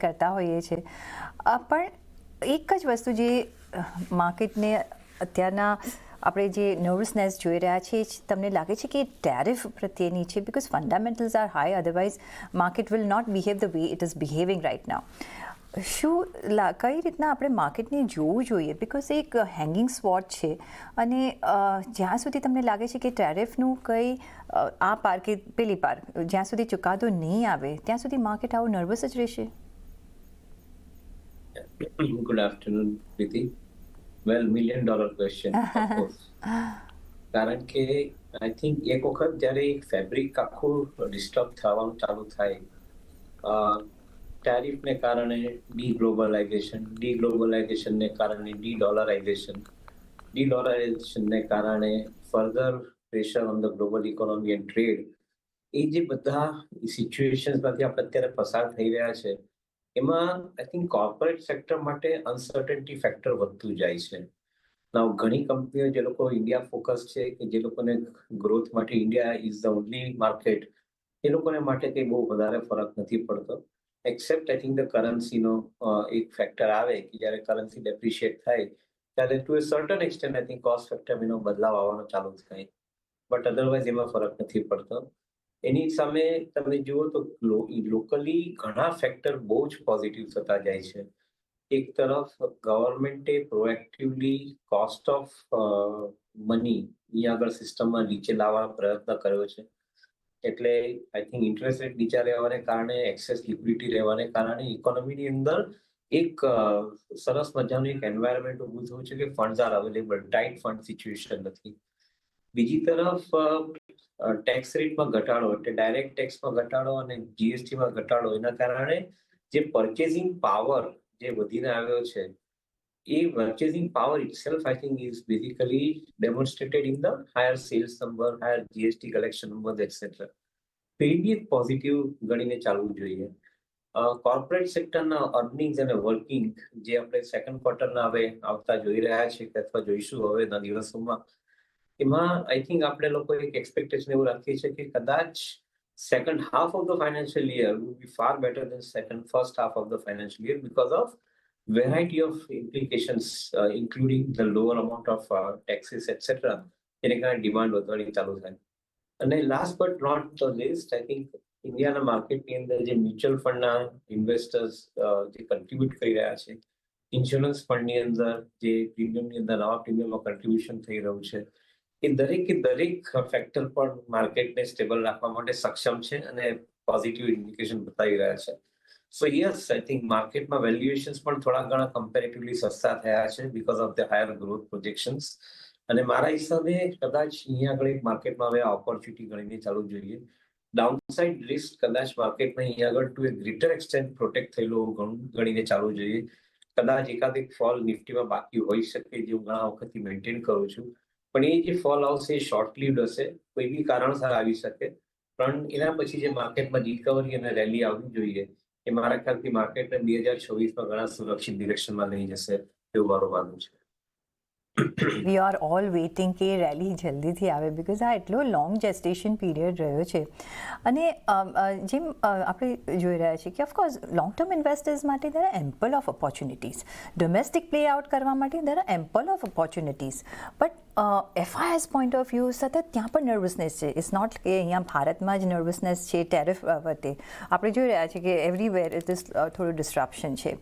કરતા હોઈએ છીએ પણ એક જ વસ્તુ જે માર્કેટને અત્યારના આપણે જે નર્વસનેસ જોઈ રહ્યા છીએ તમને લાગે છે કે ટેરિફ પ્રત્યેની છે because fundamentals are high otherwise market will not behave the way it is behaving right now કઈ રીતના આપણે માર્કેટને જોવું જોઈએ બિકોઝ એક હેંગિંગ સ્પોટ છે અને જ્યાં સુધી તમને લાગે છે કે ટેરિફનું કંઈ આ પાર કે પેલી પાર જ્યાં સુધી ચુકાદો નહીં આવે ત્યાં સુધી માર્કેટ આવું નર્વસ જ રહેશે. Good afternoon, Priti. Well, $1 million question, of course. કારણ કે આઈ થિંક એક વખત જ્યારે ફેબ્રિક આખું ડિસ્ટર્બ થવાનું ચાલુ થાય ટેરિફને કારણે ડીગ્લોબલાઇઝેશનને કારણે ડીડોલરાઇઝેશનને કારણે further pressure on the global economy and trade, એ જે બધા સિચ્યુએશન્સમાંથી આપણે અત્યારે પસાર થઈ રહ્યા છે એમાં આઈ થિંક કોર્પોરેટ સેક્ટર માટે અનસર્ટનિટી ફેક્ટર વધતું જાય છે. નાઉ ઘણી કંપનીઓ જે લોકો ઇન્ડિયા ફોકસ છે કે જે લોકોને ગ્રોથ માટે India is the only market, એ લોકોને માટે કંઈ બહુ વધારે ફરક નથી પડતો એક્સેપ્ટ આઈ થિંક ધ કરન્સીનો એક ફેક્ટર આવે કે જ્યારે કરન્સી ડેપ્રિશિએટ થાય ત્યારે to a certain extent I think cost factor એનો બદલાવ આવવાનો ચાલુ થાય, બટ અધરવાઇઝ એમાં ફરક નથી પડતો. એની સામે તમે જુઓ તો લોકલી ઘણા ફેક્ટર બહુ જ પોઝિટિવ થતા જાય છે. એક તરફ ગવર્મેન્ટે પ્રોએક્ટિવલી કોસ્ટ ઓફ મની અહીંયા આગળ સિસ્ટમમાં નીચે લાવવાનો પ્રયત્ન કર્યો છે. એટલે આઈ થિંક ઇન્ટરેસ્ટ રેટ નીચા રહેવાને કારણે એક્સેસ લિક્વિડિટી રહેવાને કારણે ઇકોનોમીની અંદર એક સરસ મજાનું એક એન્વાયરમેન્ટ ઊભું થયું છે કે funds R available, tight fund situation નથી. બીજી તરફ ટેક્સ રેટમાં ઘટાડો એટલે ડાયરેક્ટ ટેક્સમાં ઘટાડો અને જીએસટીમાં ઘટાડો એના કારણે જે પરચેઝિંગ પાવર જે વધીને આવ્યો છે એ purchasing power itself I think is basically demonstrated in the higher sales number, higher GST collection number etcetera. તો એ બી એક પોઝિટિવ ગણીને ચાલવું જોઈએ. કોર્પોરેટ સેક્ટરના અર્નિંગ્સ અને વર્કિંગ જે આપણે સેકન્ડ ક્વાર્ટરના હવે આવતા જોઈ રહ્યા છીએ કે અથવા જોઈશું હવેના દિવસોમાં, એમાં આઈ થિંક આપણે લોકો એક એક્સપેક્ટેશન એવું રાખીએ છીએ કે કદાચ second half of the financial year would be far better than first half of the financial year because of variety of implications including the lower amount of taxes etcetera, એને કારણે ડિમાન્ડ વધવાની ચાલુ થાય. અને last but not the least I think ઇન્ડિયાના માર્કેટની અંદર જે મ્યુચ્યુઅલ ફંડના ઇન્વેસ્ટર્સ જે કન્ટ્રીબ્યુટ કરી રહ્યા છે, ઇન્સ્યોરન્સ ફંડની અંદર જે પ્રીમિયમની અંદર નવા પ્રીમિયમમાં કન્ટ્રીબ્યુશન થઈ રહ્યું છે, એ દરેક ફેક્ટર પર માર્કેટને સ્ટેબલ રાખવા માટે સક્ષમ છે અને પોઝિટિવ ઇન્ડિકેશન બતાવી રહ્યા છે. સો યસ આઈ થિંક માર્કેટમાં વેલ્યુએશન્સ પણ થોડા ઘણા કમ્પેરેટિવલી સસ્તા થયા છે because of the higher growth projections. અને મારા હિસાબે કદાચ અહીંયા આગળ માર્કેટમાં હવે ઓપોર્ચ્યુનિટી ગણીને ચાલવું જોઈએ. ડાઉનસાઇડ રિસ્ક કદાચ માર્કેટમાં અહીંયા આગળ ટુ એ ગ્રેટર એક્સટેન્ટ પ્રોટેક્ટ થયેલું ગણીને ચાલવું જોઈએ. કદાચ એકાદ એક ફોલ નિફ્ટીમાં બાકી હોઈ શકે જે હું ઘણા વખતથી મેન્ટેન કરું છું, પણ એ જે ફોલ આવશે એ શોર્ટ લીવ્ડ હશે, કોઈ બી કારણસર આવી શકે, પણ એના પછી જે માર્કેટમાં રિકવરી અને રેલી આવવી જોઈએ એ મારા ખ્યાલથી માર્કેટને 2026માં ઘણા સુરક્ષિત ડિરેક્શનમાં લઈ જશે એવું મારું માનવું છે. વી આર ઓલ વેઇટિંગ કે રેલી જલ્દીથી આવે બિકોઝ આ એટલો લોંગ જેસ્ટેશન પીરિયડ રહ્યો છે. અને જેમ આપણે જોઈ રહ્યા છીએ કે ઓફકોર્સ લોંગ ટર્મ ઇન્વેસ્ટર્સ માટે there are ample of opportunities, domestic play out કરવા માટે there are ample of opportunities, but FIs point of view સતત ત્યાં પણ નર્વસનેસ છે. ઇટ્સ નોટ કે અહીંયા ભારતમાં જ નર્વસનેસ છે ટેરિફ બાબતે, આપણે જોઈ રહ્યા છીએ કે એવરીવેર ઇટ ઇઝ થોડું ડિસ્ટ્રપ્શન છે.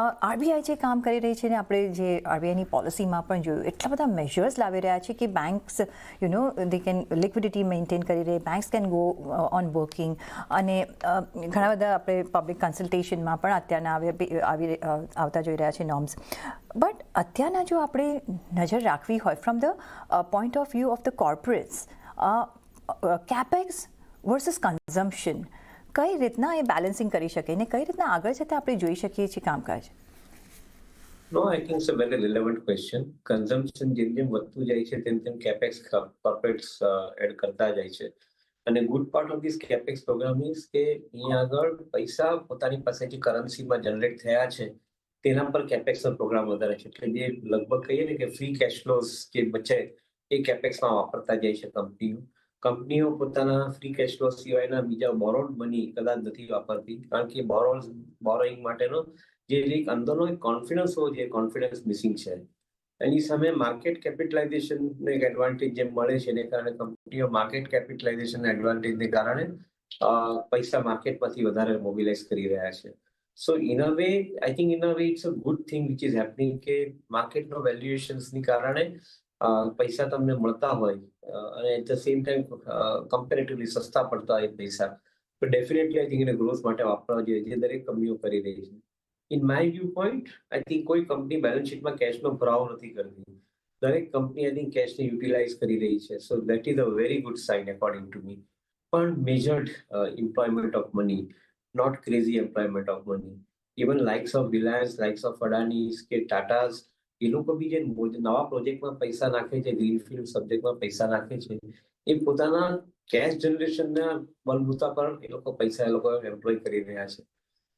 આરબીઆઈ જે કામ કરી રહી છે ને આપણે જે આરબીઆઈની પોલિસીમાં પણ જોયું એટલા બધા મેજર્સ લાવી રહ્યા છે કે banks they can liquidity maintain કરી રહે, banks can go on working, અને ઘણા બધા આપણે પબ્લિક કન્સલ્ટેશનમાં પણ અત્યારના આવતા જોઈ રહ્યા છે નોર્મ્સ. બટ અત્યારના જો આપણે નજર રાખવી હોય from the point of view of the corporates, capex versus consumption, કઈ રીતના એ બેલેન્સિંગ કરી શકે ને કઈ રીતના આગળ જતાં આપણે જોઈ શકીએ છીએ કામકાજ? No, I think it's a very relevant question. Consumption જેમ વધતું જાય છે તેમ કેપેક્સ કોર્પોરેટ્સ એડ કરતા જાય છે. અને good part of this capex programme is કે અહીંયા આગળ પૈસા પોતાની પાસે જે કરન્સીમાં જનરેટ થયા છે તેના પર કેપેક્સનો પ્રોગ્રામ વધારે છે. એટલે જે લગભગ કહીએ ને કે ફ્રી કેશ ફ્લોઝ જે બચે એ કેપેક્સમાં વાપરતા જાય છે કંપનીઓ. કંપનીઓ પોતાના ફ્રી કેશ ફ્લો સિવાયના બીજા બોરોડ મની કદાચ નથી વાપરતી, કારણ કે બોરોઈંગ માટેનો જે એક અંદરનો એક કોન્ફિડન્સ હોવો જોઈએ, કોન્ફિડન્સ મિસિંગ છે. એની સામે માર્કેટ કેપિટલાઇઝેશનનો એક એડવાન્ટેજ જેમ મળે છે, એને કારણે કંપનીઓ માર્કેટ કેપિટલાઇઝેશન એડવાન્ટેજને કારણે પૈસા માર્કેટમાંથી વધારે મોબિલાઇઝ કરી રહ્યા છે. So in a way, I think in a way it's a good thing which is happening, કે માર્કેટનો વેલ્યુએશન્સની કારણે પૈસા તમને મળતા હોય અને at the same time comparatively સસ્તા પડતા હોય પૈસા, તો ડેફિનેટલી આઈ થિંક એને ગ્રોથ માટે વાપરવા જોઈએ, જે દરેક કંપનીઓ કરી રહી છે. In my view point, I think કોઈ કંપની બેલેન્સ શીટમાં કેશનો ભરાવો નથી કરતી. દરેક કંપની આઈ થિંક કેશને યુટિલાઇઝ કરી રહી છે. So that is a very good sign according to me. પણ measured employment of money, not crazy employment of money. Even likes of Reliance, likes of Adani's કે Tata's, એ લોકો બી જે નવા પ્રોજેક્ટમાં પૈસા નાખે છે, ગ્રીનફિલ્ડ સબ્જેક્ટમાં પૈસા નાખે છે, એ પોતાના કેશ જનરેશનના બલબૂતા પર એ લોકો પૈસા એમ્પ્લોય કરી રહ્યા છે.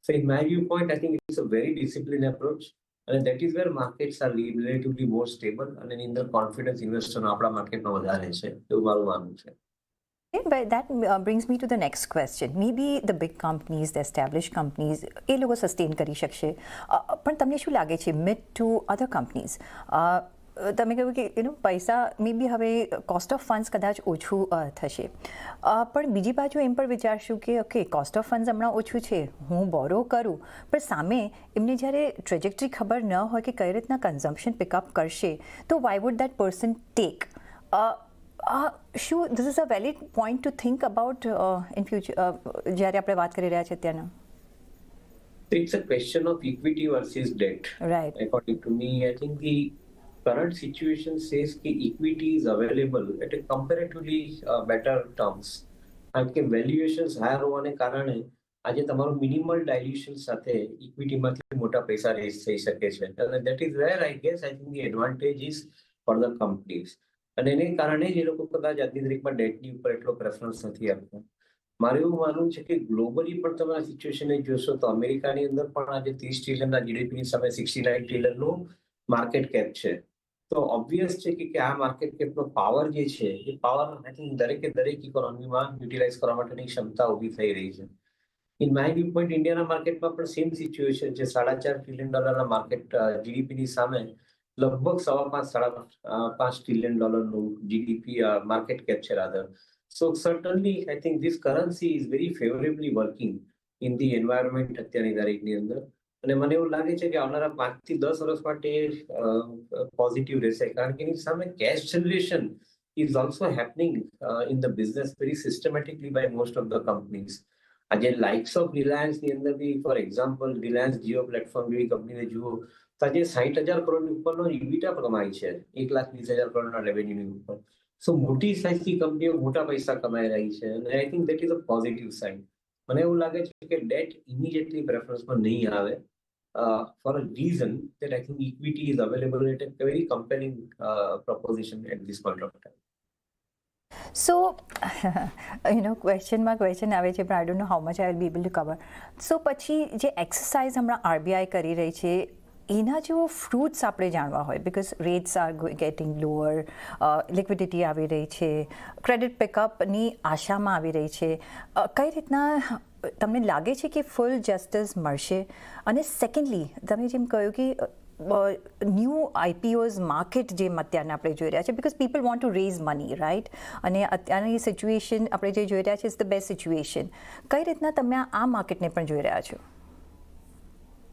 So in my viewpoint, I think it's a very disciplined approach, and that is where markets are relatively more stable, and એની અંદર કોન્ફિડન્સ ઇન્વેસ્ટરનો આપણા માર્કેટમાં વધારે છે, એવું મારું માનવું છે. Okay, but that brings me to the next question. Maybe the big companies, the established companies, એ લોકો સસ્ટેન કરી શકશે, પણ તમને શું લાગે છે મિડ ટુ અધર કંપનીઝ? તમે કહ્યું કે પૈસા મે બી હવે કોસ્ટ ઓફ ફંડ્સ કદાચ ઓછું થશે, પણ બીજી બાજુ એમ પણ વિચારશું કે ઓકે, કોસ્ટ ઓફ ફંડ્સ હમણાં ઓછું છે, હું બોરો કરું, પણ સામે એમને જ્યારે ટ્રેજેક્ટરી ખબર ન હોય કે કઈ રીતના કન્ઝમ્પશન પિકઅપ કરશે, તો why would that person take? શું this is a valid point to think about in future, જ્યારે આપણે વાત કરી રહ્યા છીએ ત્યાંના? It's a question of equity versus debt. Right. According to me, I think the current situation says that equity is available at a comparatively better terms. કારણ કે valuations higher હોવાને કારણે આજે તમારું મિનિમલ ડાયલ્યુશન સાથે ઇક્વિટીમાંથી મોટા પૈસા રેઝ થઈ શકે છે, અને that is wear I guess I think the advantage is for the companies. અને એને કારણે જ એ લોકો કદાચ આજની તારીખમાં ડેટની ઉપર એટલો પ્રેફરન્સ નથી આપતા. મારું એવું માનવું છે કે ગ્લોબલી પણ તમે આ સિચ્યુએશનને જોશો તો અમેરિકાની અંદર પણ આજે 30 ટ્રિલિયનના જીડીપીની સામે 69 ટ્રિલિયનનું માર્કેટ કેપ છે. તો ઓબ્વિયસ છે કે આ માર્કેટ કેપનો પાવર જે છે, એ પાવર આઈ થિંક દરેક ઇકોનોમીમાં યુટિલાઇઝ કરવા માટેની ક્ષમતા ઊભી થઈ રહી છે. ઇન માય વ્યૂ પોઈન્ટ, ઇન્ડિયાના માર્કેટમાં પણ સેમ સિચ્યુએશન છે. $4.5 ટ્રિલિયન માર્કેટ જીડીપીની સામે લગભગ $5.5 ટ્રિલિયન જીડીપી માર્કેટ કેપ છે rather. So certainly, I think this currency is very favorably working in the environment અત્યારની તારીખની અંદર, અને મને એવું લાગે છે કે આવનારા 5 થી 10 વર્ષ માટે પોઝિટિવ રહેશે, કારણ કે એની સામે cash generation is also happening in the business very systematically by most of the companies. આજે લાઇક્સ ઓફ રિલાયન્સ ની અંદર બી, for example, Reliance Jio platform જેવી કંપનીને જુઓ તો આજે 60,000 કરોડની ઉપરનો ઇબિટા કમાય છે, 1,20,000 કરોડના રેવન્યુની ઉપર. સો મોટી સાઇઝની કંપનીઓ મોટા પૈસા કમાઈ રહી છે, અને I think that is a positive sign. મને એવું લાગે છે કે ડેટ ઇમિડિયેટલી પ્રેફરન્સમાં નહીં આવે, for a reason that I think equity is available at a very compelling proposition at this point of time. So, question આવે છે, પણ I don't know how much I will be able to cover. So પછી જે exercise હમણાં RBI કરી રહી છે, એના જેવો ફ્રૂટ્સ આપણે જાણવા હોય, because rates are getting lower, liquidity આવી રહી છે, ક્રેડિટ પિકઅપની આશામાં આવી રહી છે, કઈ રીતના તમને લાગે છે કે ફૂલ જસ્ટિસ મળશે? અને સેકન્ડલી, તમે જેમ કહ્યું કે ન્યૂ આઈપીઓઝ માર્કેટ જેમ અત્યારના આપણે જોઈ રહ્યા છે, because people want to raise money, right? અને અત્યારની સિચ્યુએશન આપણે જે જોઈ રહ્યા છે ઇઝ ધ બેસ્ટ સિચ્યુએશન. કઈ રીતના તમે આ માર્કેટને પણ જોઈ રહ્યા છો?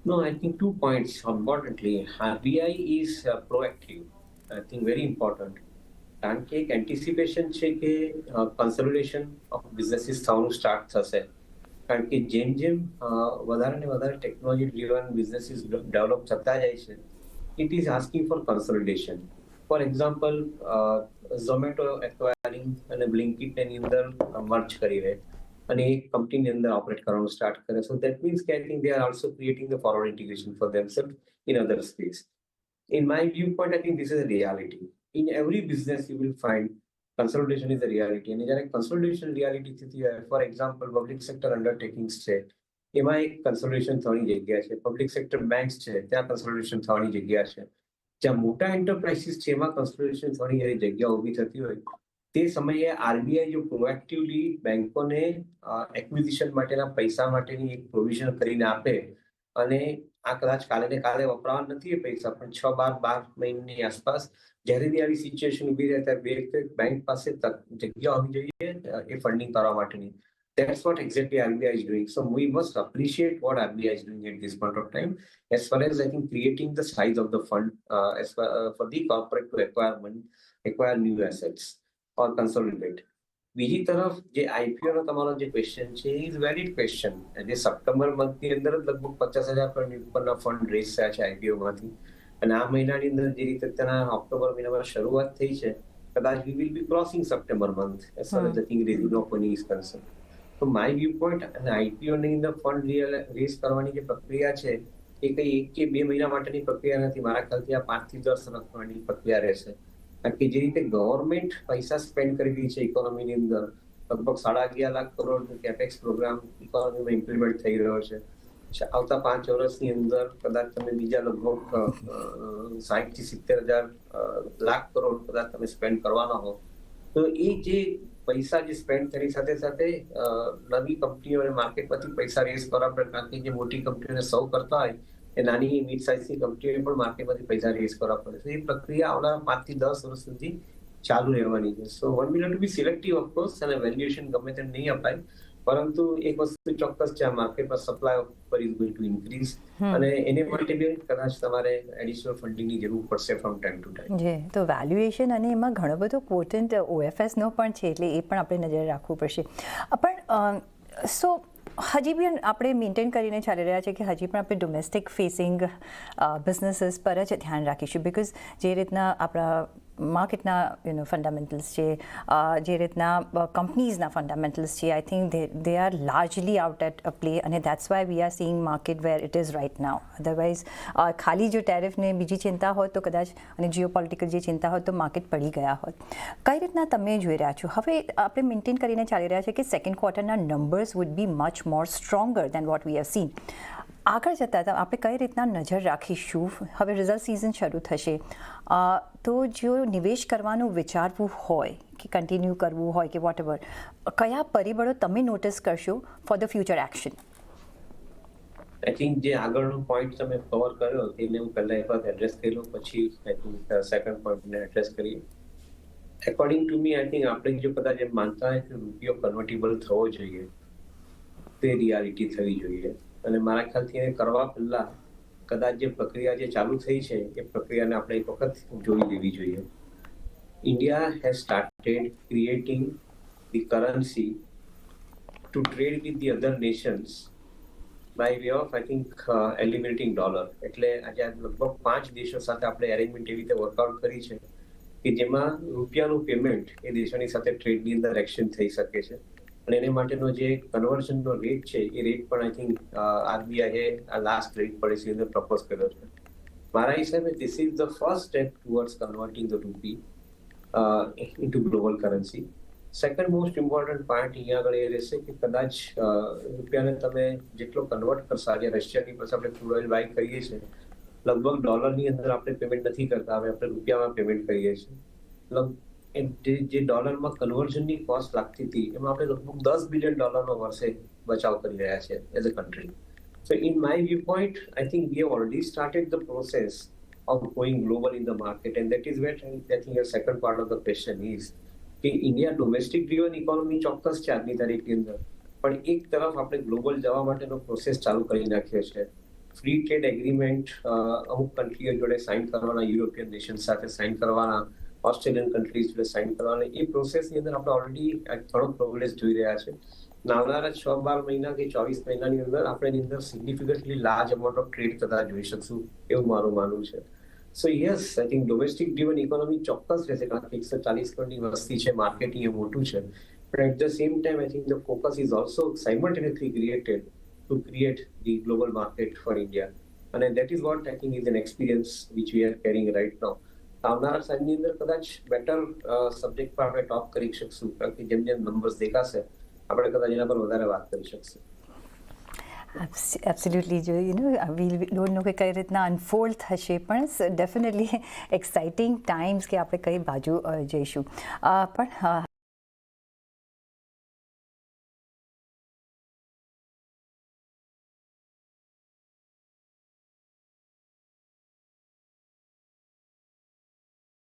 No, I think 2 points. Importantly, RBI is proactive. I think very important. કારણ કે એક એન્ટિસિપેશન છે કે કન્સોલિડેશન ઓફ બિઝનેસીસ થવાનું સ્ટાર્ટ થશે. કારણ કે જેમ વધારે ને વધારે ટેકનોલોજી ડ્રીવન બિઝનેસીસ ડેવલપ થતા જાય છે, it is asking for consolidation. For example, Zomato acquiring અને બ્લિંકિટ એની અંદર મર્જ કરી રહે અને એક કંપનીની અંદર ઓપરેટ કરવાનું સ્ટાર્ટ કરે. સો દેટ મીન્સ કે I think they are also creating the forward integration for themself in other space. In my viewpoint, I think this is a reality. In every business, you will find consolidation is a reality. And જ્યારે consolidation reality થતી હોય, for example, public sector undertakings છે, એમાં એક consolidation થવાની જગ્યા છે. Public sector banks છે, ત્યાં consolidation થવાની જગ્યા છે. જ્યાં મોટા enterprises છે, એમાં consolidation થવાની જગ્યા ઊભી થતી હોય, તે સમયે આરબીઆઈ જો પ્રોએક્ટિવલી બેંકોને એક્વિઝિશન માટેના પૈસા માટેની એક પ્રોવિઝન કરીને આપે અને આ કદાચ કાલે ને કાલે વપરાવા નથી એ પૈસા, પણ 6-12 મહિનાની આસપાસ જ્યારે બી આવી સિચ્યુએશન ઊભી રહે ત્યારે બેંક પાસે જગ્યા હોવી જોઈએ એ ફંડિંગ કરવા માટેની. That's what exactly RBI is doing. So we must appreciate what RBI is doing at this point of time, as far as I think creating the size of the fund for the corporate to acquire new assets or consolidate. બીજી તરફ જે IPO નો તમારો જે question છે is valid question. જે September મંથની અંદર જ લગભગ 50,000 કરોડ ઉપરના ફંડ રેઝ થયા છે આઈપીઓ માંથી, અને આ મહિનાની અંદર જે રીતે તેના ઓક્ટોબર મહિનામાં શરૂઆત થઈ છે, કદાચ we will be crossing September month as far as I think raising opening is concern. તો માય વ્યૂ પોઈન્ટ અને આઈપીઓ ની અંદર ફંડ રેઝ કરવાની જે પ્રક્રિયા છે એ કઈ 1 કે 2 મહિના માટેની પ્રક્રિયા નથી. મારા ખ્યાલથી આ 5 થી 10 વર્ષ માટેની પ્રક્રિયા રહેશે. કારણ કે જે રીતે ગવર્મેન્ટ પૈસા સ્પેન્ડ કરી રહી છે ઇકોનોમીની અંદર, લગભગ 11.5 લાખ કરોડ કેપેક્સ પ્રોગ્રામ ઇકોનોમીમાં ઇમ્પ્લિમેન્ટ થઈ રહ્યો છે. આવતા 5 વર્ષની અંદર કદાચ તમે બીજા લગભગ 60 થી 70,000 લાખ કરોડ કદાચ તમે સ્પેન્ડ કરવાના હો, તો એ જે પૈસા જે સ્પેન્ડ કરી સાથે સાથે નવી કંપનીઓ અને માર્કેટમાંથી પૈસા રેઝ કરવા પડે. કારણ કે જે મોટી કંપનીઓને સર્વ કરતા હોય એ નાની મિડ સાઇઝની કંપનીઓએ પણ માર્કેટમાંથી પૈસા રેઝ કરવા પડે. એ પ્રક્રિયા આવનારા 5 થી 10 વર્ષ સુધી ચાલુ રહેવાની છે. So one will have to be selective of course, અને વેલ્યુએશન ગમે તેમ નહીં અપાય, પરંતુ એક વસ્તુ ચોક્કસ છે, આ માર્કેટમાં સપ્લાય પર ઇઝ ગોઈંગ ટુ ઇન્ક્રીઝ, અને એને માટે બી કદાચ તમારે એડિશનલ ફંડિંગની જરૂર પડશે ફ્રોમ ટાઈમ ટુ ટાઈમ. જી, તો વેલ્યુએશન અને એમાં ઘણો બધો પોટેન્ટ ઓએફએસનો પણ છે, એટલે એ પણ આપણે નજર રાખવું પડશે. પણ સો હજી બી આપણે મેન્ટેન કરીને ચાલી રહ્યા છે કે હજી પણ આપણે ડોમેસ્ટિક ફેસિંગ બિઝનેસીસ પર જ ધ્યાન રાખીશું, બિકોઝ જે રીતના આપણા માર્કેટના ફંડામેન્ટલ્સ છે, જે રીતના કંપનીઝના ફંડામેન્ટલ્સ છે, I think they are largely out at a play, અને that's why we are seeing market where it is right now. Otherwise ખાલી જો ટેરિફને બીજી ચિંતા હોત તો કદાચ, અને જીઓપોલિટિકલ જે ચિંતા હોત તો માર્કેટ પડી ગયા હોત. કઈ રીતના તમે જોઈ રહ્યા છો? હવે આપણે મેન્ટેન કરીને ચાલી રહ્યા છે કે સેકન્ડ ક્વાર્ટરના numbers would be much more stronger than what we have seen. આગળ જતાં આપણે કઈ રીતના નજર રાખીશું? હવે રિઝલ્ટ સિઝન શરૂ થશે, તો જો નિવેશ કરવાનું વિચારવું હોય કે કન્ટિન્યુ કરવું હોય કે વોટ એવર, કયા પરિબળો તમે નોટિસ કરશો for the future action? I think જે આગળનો પોઈન્ટ તમે કવર કર્યો તેને હું પહેલા એક વાર એડ્રેસ કરી લઉં, પછી આઈ થિંક સેકન્ડ પોઈન્ટને એડ્રેસ કરીએ. According to me, I think આપણે જો કદાચ એમ માનતા હોય કે રૂપિયો કન્વર્ટેબલ થવો જોઈએ, તે રિયાલિટી થવી જોઈએ. અને મારા ખ્યાલથી એને કરવા પહેલા કદાચ જે પ્રક્રિયા જે ચાલુ થઈ છે એ પ્રક્રિયાને આપણે એક વખત જોઈ લેવી જોઈએ. India has started creating the currency to trade with the other nations by way of I think eliminating dollar. એટલે આજે લગભગ 5 દેશો સાથે આપણે એરેન્જમેન્ટ એવી રીતે વર્કઆઉટ કરી છે કે જેમાં રૂપિયાનું પેમેન્ટ એ દેશોની સાથે ટ્રેડની અંદર એક્સચેન્જ થઈ શકે છે. અને એને માટેનો જે કન્વર્ઝનનો રેટ છે એ રેટ પણ આઈ થિંક આરબીઆઈએ આ લાસ્ટ રેટ પોલિસી અંદર પ્રપોઝ કર્યો છે. મારા હિસાબે this is the first step towards converting the rupee into global currency. Second most important point અહીંયા આગળ એ રહેશે કે કદાચ રૂપિયાને તમે જેટલો કન્વર્ટ કરશો, આજે રશિયાની પાસે આપણે ક્રૂડ ઓઇલ બાય કરીએ છીએ, લગભગ ડોલરની અંદર આપણે પેમેન્ટ નથી કરતા, હવે આપણે રૂપિયામાં પેમેન્ટ કરીએ છીએ. જે ડોલરમાં કન્વર્ઝનની કોસ્ટ લાગતી હતી એમાં આપણે લગભગ $10 બિલિયન વર્ષે બચાવ કરી રહ્યા છે as a country. So in my view point, I think we have already started the process of going global in the market, and that is what I think your second part of the question is કે India domestic driven economy ચોક્કસ છે આજની તારીખની અંદર, પણ એક તરફ આપણે ગ્લોબલ જવા માટેનો પ્રોસેસ ચાલુ કરી નાખ્યો છે. ફ્રી ટ્રેડ એગ્રીમેન્ટ અમુક કન્ટ્રીઓ જોડે સાઇન કરવાના, યુરોપિયન નેશન સાથે સાઇન કરવાના, ઓસ્ટ્રેલિયન કન્ટ્રીઝ જોડે સાઇન કરવાના, એ પ્રોસેસની અંદર આપણે ઓલરેડી ઘણો પ્રોગ્રેસ જોઈ રહ્યા છે. આવનારા 6-12 મહિના કે 24 મહિનાની અંદર આપણે એની અંદર significantly large amount of trade થતા જોઈ શકશું એવું મારું માનવું છે. સો yes, I think domestic driven economy ચોક્કસ રહેશે, કારણ કે 140 કરોડની વસ્તી છે, માર્કેટ એ મોટું છે, પણ at the same time I think the focus is also simultaneously created to create the global market for India, અને that is what I think is an experience which we are carrying right now. આવનારા સમયની અંદર કદાચ better subject પર આપણે talk કરી શકશું, કારણ કે જેમ જેમ નંબર્સ દેખાશે આપણે કદાચ એના પર વધારે વાત કરી શકશું. એબ્સોલ્યુટલી જો વી ડોન્ટ નો કે કઈ રીતના અનફોલ્ડ થશે પણ ડેફિનેટલી એક્સાઇટિંગ ટાઈમ્સ કે આપણે કઈ બાજુ જઈશું પણ